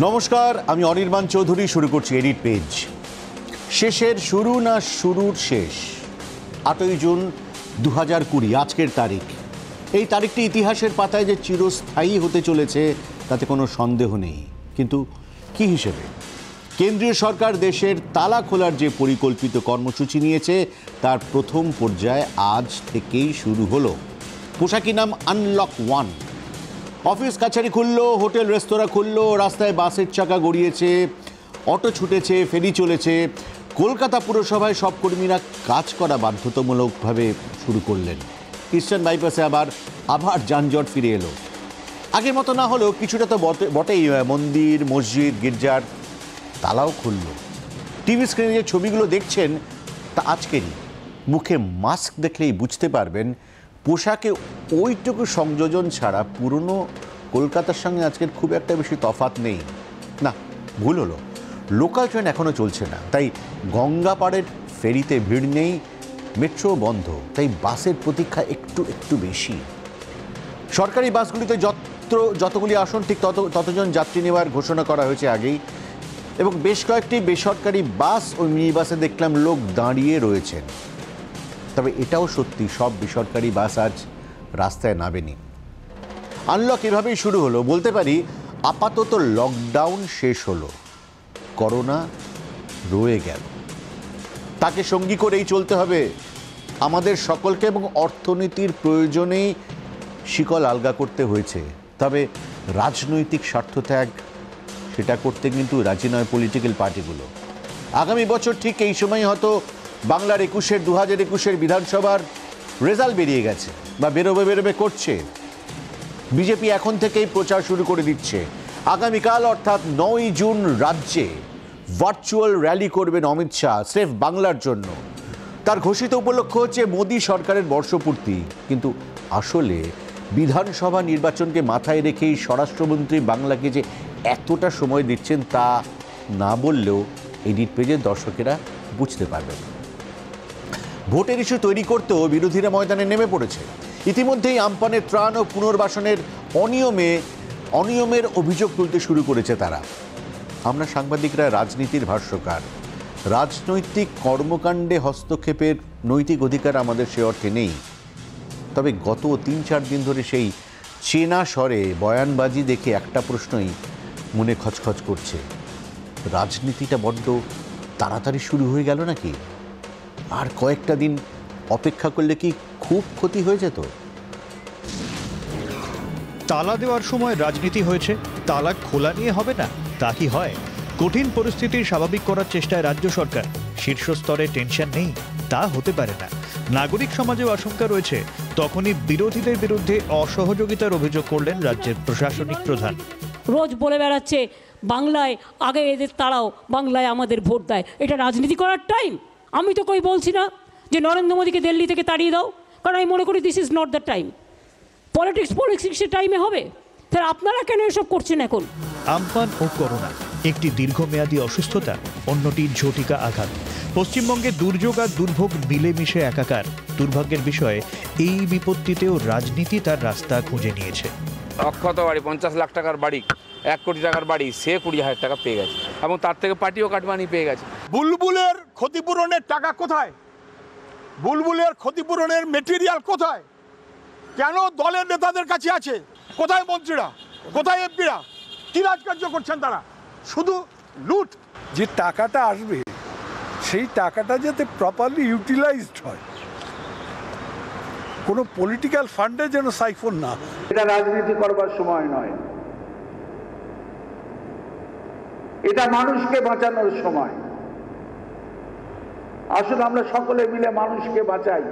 নমস্কার, আমি অনির্বাণ চৌধুরী। শুরু করছি এডিট পেজ। শেষের শুরু না শুরুর শেষ? 8ই জুন 2020 আজকের তারিখ। এই তারিখটি ইতিহাসের পাতায় যে চিরস্থায়ী হতে চলেছে তাতে কোনো সন্দেহ নেই। কিন্তু কি হিসেবে? কেন্দ্রীয় সরকার দেশের তালা খোলার যে পরিকল্পিত কর্মসূচি নিয়েছে তার প্রথম পর্যায় আজ থেকেই শুরু হলো। পোশাকি নাম আনলক 1। অফিস কাছারি খুললো, হোটেল রেস্তোরাঁ খুললো, রাস্তায় বাসের চাকা গড়িয়েছে, অটো ছুটেছে, ফেরি চলেছে। কলকাতা পুরসভায় সব কর্মীরা কাজ করা বাধ্যতামূলকভাবে শুরু করলেন। ইস্টার্ন বাইপাসে আবার যানজট ফিরে এলো। আগের মতো না হলেও কিছুটা তো বটেই। মন্দির, মসজিদ, গির্জার তালাও খুলল। টিভি স্ক্রিনে যে ছবিগুলো দেখছেন তা আজকেরই। মুখে মাস্ক দেখলেই বুঝতে পারবেন পোশাকে ওইটুকু সংযোজন ছাড়া পুরনো কলকাতার সঙ্গে আজকের খুব একটা বেশি তফাৎ নেই। না, ভুল হলো, লোকাল ট্রেন এখনও চলছে না, তাই গঙ্গাপাড়ের ফেরিতে ভিড় নেই, মেট্রো বন্ধ, তাই বাসের প্রতীক্ষা একটু বেশি। সরকারি বাসগুলিতে যতগুলি আসন ঠিক ততজন যাত্রী নেওয়ার ঘোষণা করা হয়েছে আগেই, এবং বেশ কয়েকটি বেসরকারি বাস ও মিনি বাসে দেখলাম লোক দাঁড়িয়ে রয়েছেন। তবে এটাও সত্যি, সব বেসরকারি বাস আজ রাস্তায় নামেনি। আনলক এভাবেই শুরু হলো। বলতে পারি আপাতত লকডাউন শেষ হলো, করোনা রয়ে গেল। তাকে সঙ্গী করেই চলতে হবে আমাদের সকলকে, এবং অর্থনীতির প্রয়োজনেই শিকল আলগা করতে হয়েছে। তবে রাজনৈতিক স্বার্থত্যাগ সেটা করতে কিন্তু রাজি নয় পলিটিক্যাল পার্টিগুলো। আগামী বছর ঠিক এই সময় হয়তো বাংলার 2021 বিধানসভার রেজাল্ট বেরিয়ে গেছে বা বেরোবে করছে। বিজেপি এখন থেকেই প্রচার শুরু করে দিচ্ছে। আগামীকাল অর্থাৎ 9ই জুন রাজ্যে ভার্চুয়াল র্যালি করবেন অমিত শাহ, স্রেফ বাংলার জন্য। তার ঘোষিত উপলক্ষ হচ্ছে মোদী সরকারের বর্ষপূর্তি। কিন্তু আসলে বিধানসভা নির্বাচনকে মাথায় রেখেই স্বরাষ্ট্রমন্ত্রী বাংলাকে যে এতটা সময় দিচ্ছেন তা না বললেও এডিট পেজের দর্শকেরা বুঝতে পারবেন। ভোটের ইস্যু তৈরি করতেও বিরোধীরা ময়দানে নেমে পড়েছে। ইতিমধ্যেই আমপানের ত্রাণ ও পুনর্বাসনের অনিয়মের অভিযোগ তুলতে শুরু করেছে তারা। আমরা সাংবাদিকরা রাজনীতির ভাষ্যকার। রাজনৈতিক কর্মকাণ্ডে হস্তক্ষেপের নৈতিক অধিকার আমাদের সে অর্থে নেই। তবে গত 3-4 দিন ধরে সেই চেনা স্বরে বয়ানবাজি দেখে একটা প্রশ্নই মনে খচখচ করছে, রাজনীতিটা বড্ড তাড়াতাড়ি শুরু হয়ে গেল নাকি? আর কয়েকটা দিন অপেক্ষা করলে কি খুব ক্ষতি হয়ে যেত? তালা দেওয়ার সময় রাজনীতি হয়েছে, তালা খোলা নিয়ে হবে না তা কি হয়? কঠিন পরিস্থিতি স্বাভাবিক করার চেষ্টায় রাজ্য সরকার। শীর্ষস্তরে টেনশন নেই তা হতে পারে না। নাগরিক সমাজেও আশঙ্কা রয়েছে। তখনই বিরোধীদের বিরুদ্ধে অসহযোগিতার অভিযোগ করলেন রাজ্যের প্রশাসনিক প্রধান। রোজ বলে বেড়াচ্ছে বাংলায় আগে এদের তাড়াও, বাংলায় আমাদের ভোট দেয়। এটা রাজনীতি করার টাইম? আমি তো কই বলছি না যে নরেন্দ্র মোদীকে দিল্লি থেকে তাড়িয়ে দাও, কারণ আমি মনে করি this is not the time. পলিটিক্সের টাইমে হবে। তাহলে আপনারা কেন এসব করছেন এখন? আমপান ও করোনা, একটি দীর্ঘমেয়াদী অসুস্থতা, অন্যটি ঝটিকা আঘাত। পশ্চিমবঙ্গে দুর্যোগ আর দুর্ভোগ মিলেমিশে একাকার। দুর্ভাগ্যের বিষয়ে এই বিপত্তিতেও রাজনীতি তার রাস্তা খুঁজে নিয়েছে। অক্ষত বাড়ি, 50 লাখ টাকার বাড়ি, 1 কোটি টাকার বাড়ি, সে 20,000 টাকা পেয়ে গেছে, এবং তার থেকে পার্টিও কাটমানি পেয়ে গেছে। বুলবুলের ক্ষতিপূরণের টাকা কোথায়? বুলবুলের ক্ষতিপূরণের মেটেরিয়াল কোথায়? কেন দলের নেতাদের কাছে আছে? কোথায় মন্ত্রীরা, কোথায় এমপিরা? কি রাজকার্য করছেন তারা? শুধু লুট। যে টাকাটা আসবে সেই টাকাটা যাতে প্রপারলি ইউটিলাইজড হয়, কোনো পলিটিক্যাল ফান্ডে যেন সাইফন না। এটা রাজনীতি করবার সময় নয়, এটা মানুষকে বাঁচানোর সময়। আসলে আমরা সকলে মিলে মানুষকে বাঁচাই।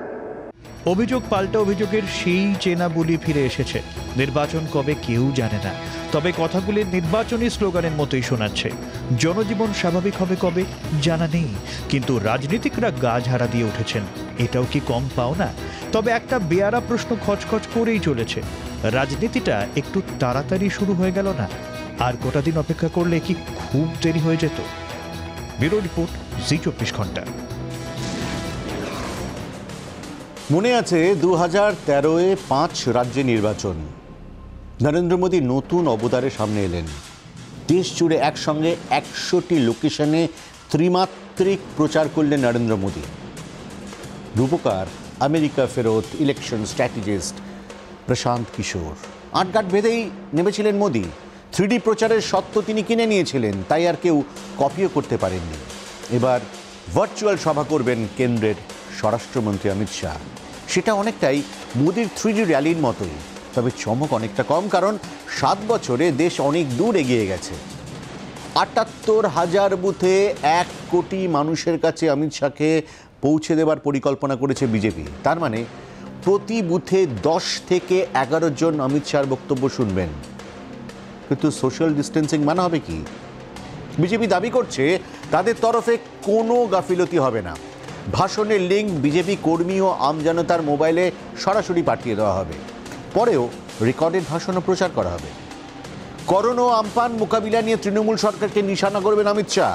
অভিযোগ পাল্টা অভিযোগের সেই চেনা বুলি ফিরে এসেছে। নির্বাচন কবে কেউ জানে না, তবে কথাগুলি নির্বাচনী স্লোগানের মতোই শোনাচ্ছে। জনজীবন স্বাভাবিক হবে কবে জানা নেই, কিন্তু রাজনীতিকরা গা ঝাড়া দিয়ে উঠেছেন। এটাও কি কম পাও না? তবে একটা বেয়ারা প্রশ্ন খচখচ করেই চলেছে, রাজনীতিটা একটু তাড়াতাড়ি শুরু হয়ে গেল না? আর কটা দিন অপেক্ষা করলে কি খুব দেরি হয়ে যেত? ব্যুরো রিপোর্ট, জি 24 ঘন্টা। মনে আছে 2013-এ 5 রাজ্যে নির্বাচন। নরেন্দ্র মোদী নতুন অবতারে সামনে এলেন। দেশ জুড়ে একসঙ্গে 100টি লোকেশনে ত্রিমাত্রিক প্রচার করলেন নরেন্দ্র মোদী। রূপকার আমেরিকা ফেরত ইলেকশন স্ট্র্যাটেজিস্ট প্রশান্ত কিশোর। আটঘাট বেঁধেই নেমেছিলেন মোদী। 3D প্রচারের সত্ত্ব তিনি কিনে নিয়েছিলেন, তাই আর কেউ কপিও করতে পারেননি। এবার ভার্চুয়াল সভা করবেন কেন্দ্রের স্বরাষ্ট্রমন্ত্রী অমিত শাহ। সেটা অনেকটাই মোদীর 3D র্যালির মতোই, তবে চমক অনেকটা কম, কারণ 7 বছরে দেশ অনেক দূর এগিয়ে গেছে। 78,000 বুথে 1 কোটি মানুষের কাছে অমিত শাহকে পৌঁছে দেওয়ার পরিকল্পনা করেছে বিজেপি। তার মানে প্রতি বুথে 10 থেকে 11 জন অমিত শাহর বক্তব্য শুনবেন। কিন্তু সোশ্যাল ডিস্টেন্সিং মানা হবে কি? বিজেপি দাবি করছে তাদের তরফে কোনো গাফিলতি হবে না। ভাষণের লিঙ্ক বিজেপি কর্মী ও আমজনতার মোবাইলে সরাসরি পাঠিয়ে দেওয়া হবে। পরেও রেকর্ডেড ভাষণও প্রচার করা হবে। করোনা ও আমপান মোকাবিলা নিয়ে তৃণমূল সরকারকে নিশানা করবেন অমিত শাহ।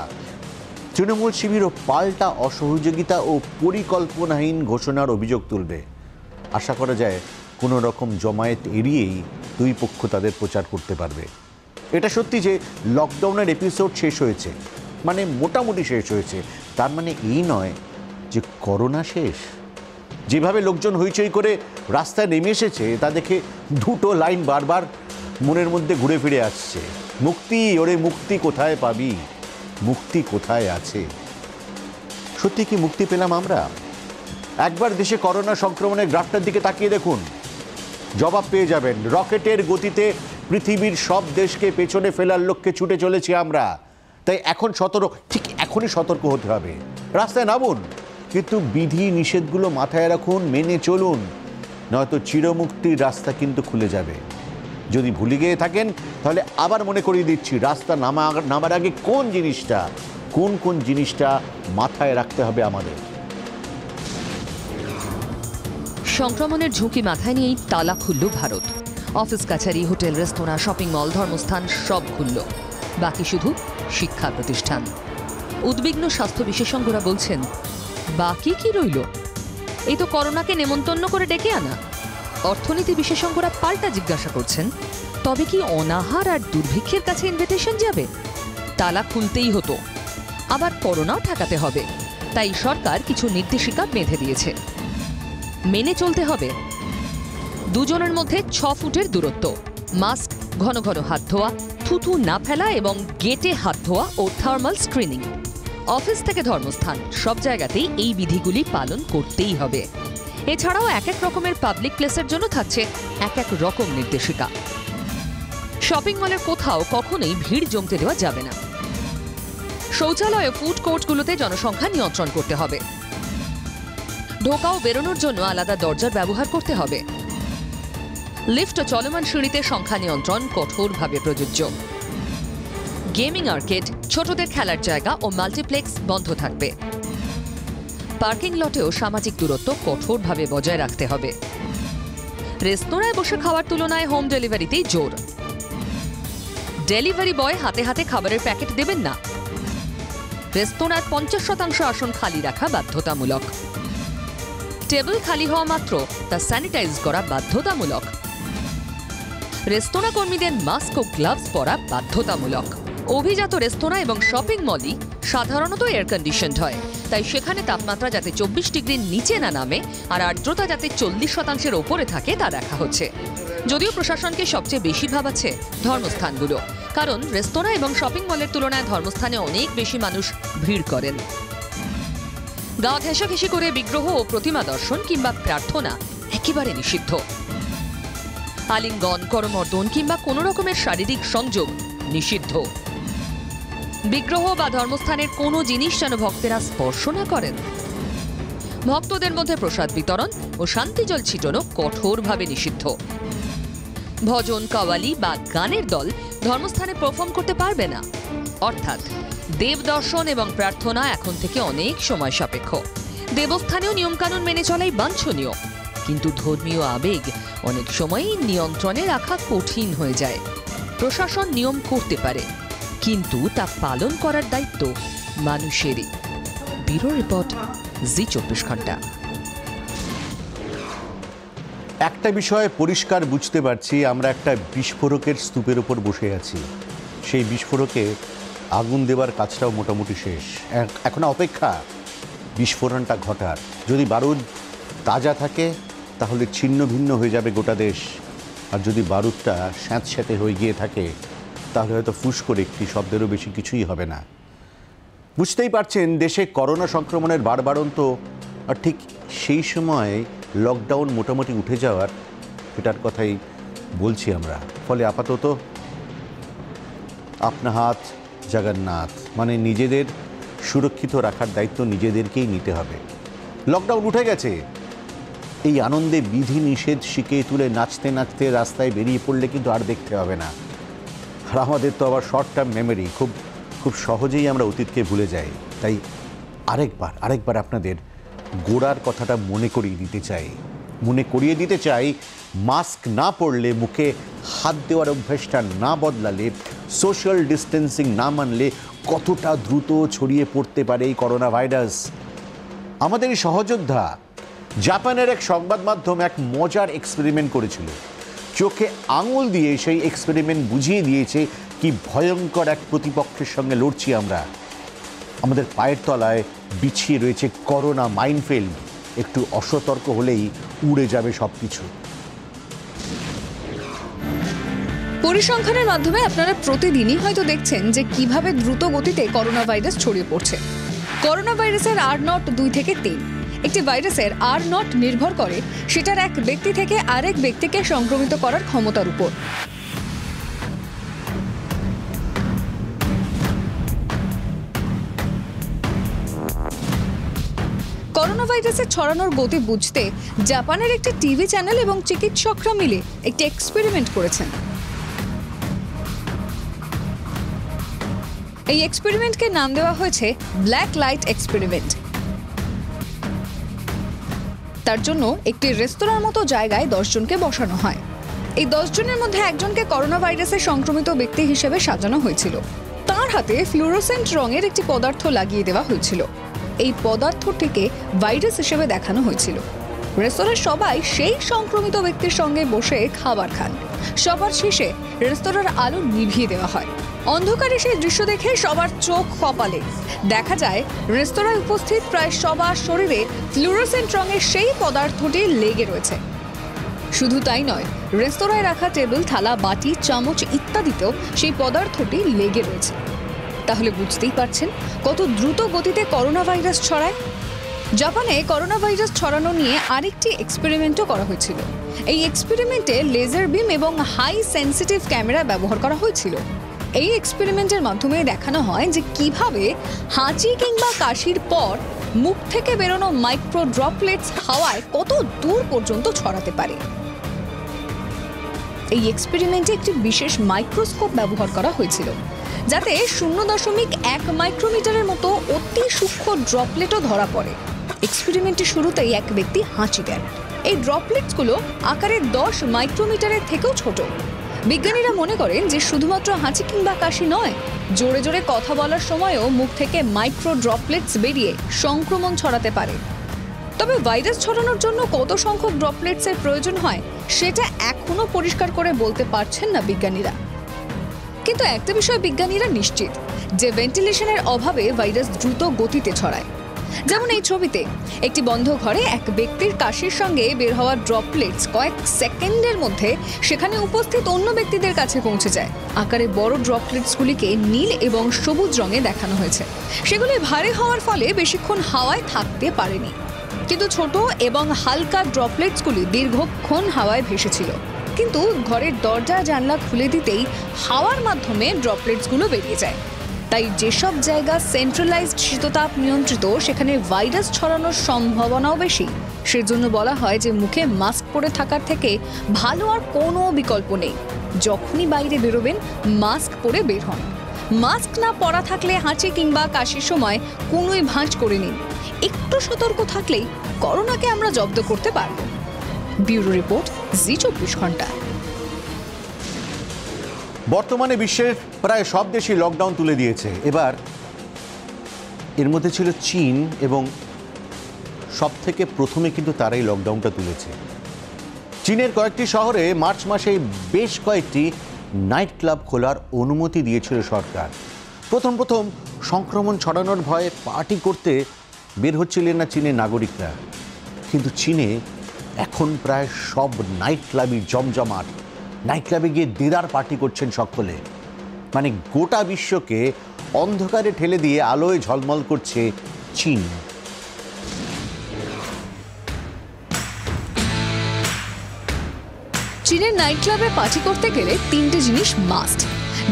তৃণমূল শিবিরও পাল্টা অসহযোগিতা ও পরিকল্পনাহীন ঘোষণার অভিযোগ তুলবে। আশা করা যায় কোনো রকম জমায়েত এড়িয়েই দুই পক্ষ তাদের প্রচার করতে পারবে। এটা সত্যি যে লকডাউনের এপিসোড শেষ হয়েছে, মানে মোটামুটি শেষ হয়েছে, তার মানে এই নয় যে করোনা শেষ। যেভাবে লোকজন হইচই করে রাস্তায় নেমে এসেছে তা দেখে দুটো লাইন বারবার মনের মধ্যে ঘুরে ফিরে আসছে। মুক্তি, ওরে মুক্তি কোথায় পাবি, মুক্তি কোথায় আছে? সত্যি কি মুক্তি পেলাম আমরা? একবার দেশে করোনা সংক্রমণের গ্রাফটার দিকে তাকিয়ে দেখুন, জবাব পেয়ে যাবেন। রকেটের গতিতে পৃথিবীর সব দেশকে পেছনে ফেলার লক্ষ্যে ছুটে চলেছি আমরা। তাই এখন ঠিক এখনই সতর্ক হতে হবে। রাস্তায় নামুন, কিন্তু বিধি নিষেধগুলো মাথায় রাখুন, মেনে চলুন, নয়তো চিরমুক্তির রাস্তা কিন্তু খুলে যাবে। যদি ভুলে গিয়ে থাকেন তাহলে আবার মনে করিয়ে দিচ্ছি, রাস্তা নামার আগে কোন জিনিসটা মাথায় রাখতে হবে আমাদের। সংক্রমণের ঝুঁকি মাথায় নিয়েই তালা খুলল ভারত। অফিস কাছারি, হোটেল, রেস্তোরাঁ, শপিং মল, ধর্মস্থান সব খুলল, বাকি শুধু শিক্ষা প্রতিষ্ঠান। উদ্বিগ্ন স্বাস্থ্য বিশেষজ্ঞরা বলছেন, বাকি কি রইল? এই তো করোনাকে নেমন্তন্ন করে ডেকে আনা। অর্থনীতি বিশেষজ্ঞরা পাল্টা জিজ্ঞাসা করছেন, তবে কি অনাহার আর দুর্ভিক্ষের কাছে ইনভিটেশন যাবে? তালা খুলতেই হতো, আবার করোনাও ঠেকাতে হবে, তাই সরকার কিছু নির্দেশিকা বেঁধে দিয়েছে। মেনে চলতে হবে। দুজনের মধ্যে 6 ফুটের দূরত্ব, মাস্ক, ঘন ঘন হাত ধোয়া, থুথু না ফেলা এবং গেটে হাত ধোয়া ও থার্মাল স্ক্রিনিং। অফিস থেকে ধর্মস্থান সব জায়গাতেই এই বিধিগুলি পালন করতেই হবে। এছাড়াও এক এক রকমের পাবলিক প্লেসের জন্য থাকছে এক এক রকম নির্দেশিকা। শপিং মলের কোথাও কখনোই ভিড় জমতে দেওয়া যাবে না। শৌচালয় ও ফুড কোর্টগুলোতে জনসংখ্যা নিয়ন্ত্রণ করতে হবে। ঢোকা ও বেরোনোর জন্য আলাদা দরজার ব্যবহার করতে হবে। লিফট ও চলমান সিঁড়িতে সংখ্যা নিয়ন্ত্রণ কঠোরভাবে প্রযোজ্য। গেমিং আর্কেড, ছোটদের খেলার জায়গা ও মাল্টিপ্লেক্স বন্ধ থাকবে। পার্কিং লটেও সামাজিক দূরত্ব কঠোরভাবে বজায় রাখতে হবে। রেস্তোরাঁয় বসে খাওয়ার তুলনায় হোম ডেলিভারিতেই জোর। ডেলিভারি বয় হাতে হাতে খাবারের প্যাকেট দেবেন না। রেস্তোরাঁর 50% আসন খালি রাখা বাধ্যতামূলক। টেবিল খালি হওয়া মাত্র তা স্যানিটাইজ করা বাধ্যতামূলক। রেস্তোরাঁ কর্মীদের মাস্ক ও গ্লাভস পরা বাধ্যতামূলক। অভিজাত রেস্তোরাঁ এবং শপিং মলই সাধারণত এয়ার কন্ডিশনড হয়, তাই সেখানে তাপমাত্রা যাতে 24 ডিগ্রির নিচে না নামে আর আর্দ্রতা যাতে 40% ওপরে থাকে তা দেখা হচ্ছে। যদিও প্রশাসনকে সবচেয়ে বেশি ভাবাচ্ছে ধর্মস্থানগুলো, কারণ রেস্তোরাঁ এবং শপিং মলের তুলনায় ধর্মস্থানে অনেক বেশি মানুষ ভিড় করেন। গা ঘেঁষাঘেঁষি করে বিগ্রহ ও প্রতিমা দর্শন কিংবা প্রার্থনা একেবারে নিষিদ্ধ। আলিঙ্গন, করমর্দন কিংবা কোনো রকমের শারীরিক সংযোগ নিষিদ্ধ। বিগ্রহ বা ধর্মস্থানের কোনো জিনিস যেন ভক্তেরা স্পর্শ না করেন। ভক্তদের মধ্যে প্রসাদ বিতরণ ও শান্তিজল ছিটানো কঠোরভাবে নিষিদ্ধ। ভজন, কাওয়ালি বা গানের দল ধর্মস্থানে পারফর্ম করতে পারবে না। অর্থাৎ দেব দর্শন এবং প্রার্থনা এখন থেকে অনেক সময় সাপেক্ষ। দেবস্থানেও নিয়মকানুন মেনে চলাই বাঞ্ছনীয়, কিন্তু ধর্মীয় আবেগ অনেক সময়ই নিয়ন্ত্রণে রাখা কঠিন হয়ে যায়। প্রশাসন নিয়ম করতে পারে, কিন্তু তা পালন করার দায়িত্ব মানুষেরই। ব্যুরো রিপোর্ট, জি24 ঘন্টা। একটা বিষয় পরিষ্কার বুঝতে পারছি, আমরা একটা বিস্ফোরকের স্তূপের উপর বসে আছি। সেই বিস্ফোরকে আগুন দেওয়ার কাজটাও মোটামুটি শেষ। এখন অপেক্ষা বিস্ফোরণটা ঘটার। যদি বারুদ তাজা থাকে তাহলে ছিন্ন ভিন্ন হয়ে যাবে গোটা দেশ, আর যদি বারুদটা স্যাঁতস্যাঁতে হয়ে গিয়ে থাকে তাহলে হয়তো ফুস করে একটি শব্দেরও বেশি কিছুই হবে না। বুঝতেই পারছেন দেশে করোনা সংক্রমণের বাড়বাড়ন্ত, আর ঠিক সেই সময় লকডাউন মোটামুটি উঠে যাওয়ার এটার কথাই বলছি আমরা। ফলে আপাতত আপনা হাত জগন্নাথ, মানে নিজেদের সুরক্ষিত রাখার দায়িত্ব নিজেদেরকেই নিতে হবে। লকডাউন উঠে গেছে, এই আনন্দে বিধি নিষেধ শিখে তুলে নাচতে নাচতে রাস্তায় বেরিয়ে পড়লে কিন্তু আর দেখতে হবে না। আর আমাদের তো আবার শর্ট টার্ম মেমোরি, খুব সহজেই আমরা অতীতকে ভুলে যাই। তাই আরেকবার আপনাদের গোড়ার কথাটা মনে করিয়ে দিতে চাই। মাস্ক না পরলে, মুখে হাত দেওয়ার অভ্যাসটা না বদলালে, সোশ্যাল ডিস্টেন্সিং না মানলে কতটা দ্রুত ছড়িয়ে পড়তে পারে এই করোনা ভাইরাস। আমাদের এই সহযোদ্ধা জাপানের এক সংবাদ মাধ্যম এক মজার এক্সপেরিমেন্ট করেছিল। চোখে আঙুল দিয়ে সেই এক্সপেরিমেন্ট বুঝিয়ে দিয়েছে কি ভয়ঙ্কর এক প্রতিপক্ষের সঙ্গে লড়ছি আমরা। আমাদের পায়ের তলায় বিছিয়ে রয়েছে করোনা মাইনফিল্ড, একটু অসতর্ক হলেই উড়ে যাবে সব কিছু। পরিসংখ্যানের মাধ্যমে আপনারা প্রতিদিনই হয়তো দেখছেন যে কিভাবে দ্রুত গতিতে করোনা ভাইরাস ছড়িয়ে পড়ছে। করোনা ভাইরাসের R0 2 থেকে 3। একটি ভাইরাসের R0 নির্ভর করে সেটার এক ব্যক্তি থেকে আরেক ব্যক্তিকে সংক্রমিত করার ক্ষমতার উপর। করোনা ভাইরাসের ছড়ানোর গতি বুঝতে জাপানের একটি টিভি চ্যানেল এবং চিকিৎসকরা মিলে একটি এক্সপেরিমেন্ট করেছেন। এই এক্সপেরিমেন্টকে নাম দেওয়া হয়েছে ব্ল্যাক লাইট এক্সপেরিমেন্ট। তার জন্য একটি রেস্তোরাঁর মতো জায়গায় 10 জনকে বসানো হয়। এই 10 জনের মধ্যে একজনকে করোনা ভাইরাসে সংক্রমিত ব্যক্তি হিসেবে সাজানো হয়েছিল। তার হাতে ফ্লুরোসেন্ট রঙের একটি পদার্থ লাগিয়ে দেওয়া হয়েছিল। এই পদার্থটিকে ভাইরাস হিসেবে দেখানো হয়েছিল। রেস্তোরাঁর সবাই সেই সংক্রমিত ব্যক্তির সঙ্গে বসে খাবার খান। সবার শেষে রেস্তোরাঁর আলো নিভিয়ে দেওয়া হয়। অন্ধকারে সেই দৃশ্য দেখে সবার চোখ কপালে। দেখা যায় রেস্তোরাঁয় উপস্থিত প্রায় সবার শরীরে ফ্লুরোসেন্ট রঙের সেই পদার্থটি লেগে রয়েছে। শুধু তাই নয়, রেস্তোরাঁয় রাখা টেবিল, থালা, বাটি, চামচ ইত্যাদিতেও সেই পদার্থটি লেগে রয়েছে। তাহলে বুঝতেই পারছেন কত দ্রুত গতিতে করোনা ভাইরাস ছড়ায়। জাপানে করোনা ভাইরাস ছড়ানো নিয়ে আরেকটি এক্সপেরিমেন্টও করা হয়েছিল। এই এক্সপেরিমেন্টে লেজার বিম এবং হাই সেন্সিটিভ ক্যামেরা ব্যবহার করা হয়েছিল। এই এক্সপেরিমেন্টের মাধ্যমে দেখানো হয় যে কিভাবে হাঁচি কিংবা কাশির পর মুখ থেকে বেরোনো মাইক্রো ড্রপলেটস হাওয়ায় কত দূর পর্যন্ত ছড়াতে পারে। এই এক্সপেরিমেন্টে একটি বিশেষ মাইক্রোস্কোপ ব্যবহার করা হয়েছিল, যাতে 0.1 মাইক্রোমিটারের মতো অতি সূক্ষ্ম ড্রপলেটও ধরা পড়ে। এক্সপেরিমেন্টের শুরুতেই এক ব্যক্তি হাঁচি দেন। এই ড্রপলেটসগুলো আকারে 10 মাইক্রোমিটারের থেকেও ছোট। বিজ্ঞানীরা মনে করেন যে শুধুমাত্র হাঁচি কিংবা কাশি নয়, জোরে জোরে কথা বলার সময়ও মুখ থেকে মাইক্রো ড্রপলেটস বেরিয়ে সংক্রমণ ছড়াতে পারে। তবে ভাইরাস ছড়ানোর জন্য কত সংখ্যক ড্রপলেটসের প্রয়োজন হয় সেটা এখনো পরিষ্কার করে বলতে পারছেন না বিজ্ঞানীরা। কিন্তু একটা বিষয় বিজ্ঞানীরা নিশ্চিত, যে ভেন্টিলেশনের অভাবে ভাইরাস দ্রুত গতিতে ছড়ায়। যেমন এই ছবিতে একটি বন্ধ ঘরে এক ব্যক্তির কাশির সঙ্গে বের হওয়া ড্রপলেটস কয়েক সেকেন্ডের মধ্যে সেখানে উপস্থিত অন্য ব্যক্তিদের কাছে পৌঁছে যায়। আকারে বড় ড্রপলেটসগুলিকে নীল এবং সবুজ রঙে দেখানো হয়েছে। সেগুলি ভারী হওয়ার ফলে বেশিক্ষণ হাওয়ায় থাকতে পারেনি, কিন্তু ছোট এবং হালকা ড্রপলেটসগুলি দীর্ঘক্ষণ হাওয়ায় ভেসেছিল। কিন্তু ঘরের দরজা জানলা খুলে দিতেই হাওয়ার মাধ্যমে ড্রপলেটসগুলো বেরিয়ে যায়। তাই যেসব জায়গা সেন্ট্রালাইজড শীততাপ নিয়ন্ত্রিত, সেখানে ভাইরাস ছড়ানোর সম্ভাবনাও বেশি। সেজন্য বলা হয় যে মুখে মাস্ক পরে থাকার থেকে ভালো আর কোনো বিকল্প নেই। যখনই বাইরে বেরোবেন মাস্ক পরে বের হন। মাস্ক না পরা থাকলে হাঁচি কিংবা কাশির সময় কোনোই ভাঁজ করে নিন। একটু সতর্ক থাকলেই করোনাকে আমরা জব্দ করতে পারব। ব্যুরো রিপোর্ট, জি24 ঘন্টা। বর্তমানে বিশ্বের প্রায় সব দেশই লকডাউন তুলে দিয়েছে। এবার এর মধ্যে ছিল চীন, এবং সব থেকে প্রথমে কিন্তু তারাই লকডাউনটা তুলেছে। চীনের কয়েকটি শহরে মার্চ মাসে বেশ কয়েকটি নাইট ক্লাব খোলার অনুমতি দিয়েছিল সরকার। প্রথম সংক্রমণ ছড়ানোর ভয়ে পার্টি করতে বের হচ্ছিলেন না চীনের নাগরিকরা, কিন্তু চীনে এখন প্রায় সব নাইট ক্লাবই জমজমাট। নাইট ক্লাবে গিয়ে দেদার পার্টি করছেন সকলে, মানে গোটা বিশ্বকে অন্ধকারে ঠেলে দিয়ে আলোয় ঝলমল করছে চীন। চীনের নাইট ক্লাবে পার্টি করতে গেলে তিনটে জিনিস মাস্ট: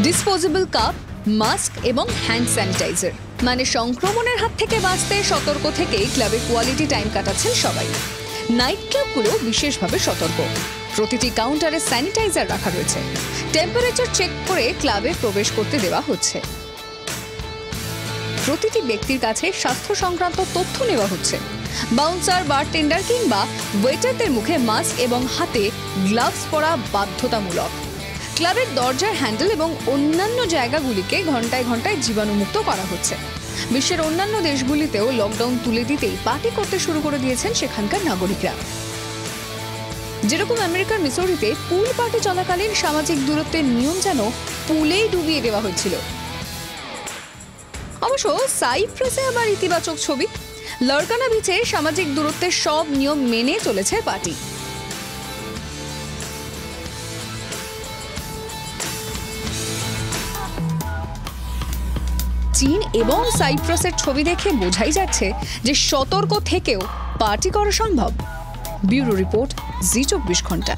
ডিসপোজেবল কাপ, মাস্ক এবং হ্যান্ড স্যানিটাইজার। মানে সংক্রমণের হাত থেকে বাঁচতে সতর্ক থেকেই ক্লাবে কোয়ালিটি টাইম কাটাচ্ছেন সবাই। নাইট ক্লাবগুলো বিশেষভাবে সতর্ক। প্রতিটি কাউন্টারে স্যানিটাইজার রাখা রয়েছে। টেম্পারেচার চেক করে ক্লাবে প্রবেশ করতে দেওয়া হচ্ছে। প্রতিটি ব্যক্তির কাছে স্বাস্থ্য সংক্রান্ত তথ্য নেওয়া হচ্ছে। বাউন্সার, বারটেন্ডার কিংবা ওয়েটারদের মুখে মাস্ক এবং হাতে গ্লাভস পরা বাধ্যতামূলক। ক্লাবের দরজার হ্যান্ডেল এবং অন্যান্য জায়গাগুলিকে ঘন্টায় ঘন্টায় জীবাণুমুক্ত করা হচ্ছে। বিশ্বের অন্যান্য দেশগুলিতেও লকডাউন তুলে দিতেই পার্টি করতে শুরু করে দিয়েছেন সেখানকার নাগরিকরা। যেরকম আমেরিকার মিসৌরিতে পুল পার্টি চলাকালীন সামাজিক দূরত্বের নিয়ম যেন পুলেই ডুবিয়ে দেওয়া হয়েছিল। অবশ্য সাইপ্রাসে আবার ইতিবাচক ছবি। লরকানা বিচে সামাজিক দূরত্বের সব নিয়ম মেনে চলেছে পার্টি। চীন এবং সাইপ্রাসের ছবি দেখে বোঝাই যাচ্ছে যে সতর্ক থেকেও পার্টি করা সম্ভব। ব্যুরো রিপোর্ট, জি 24 ঘন্টা।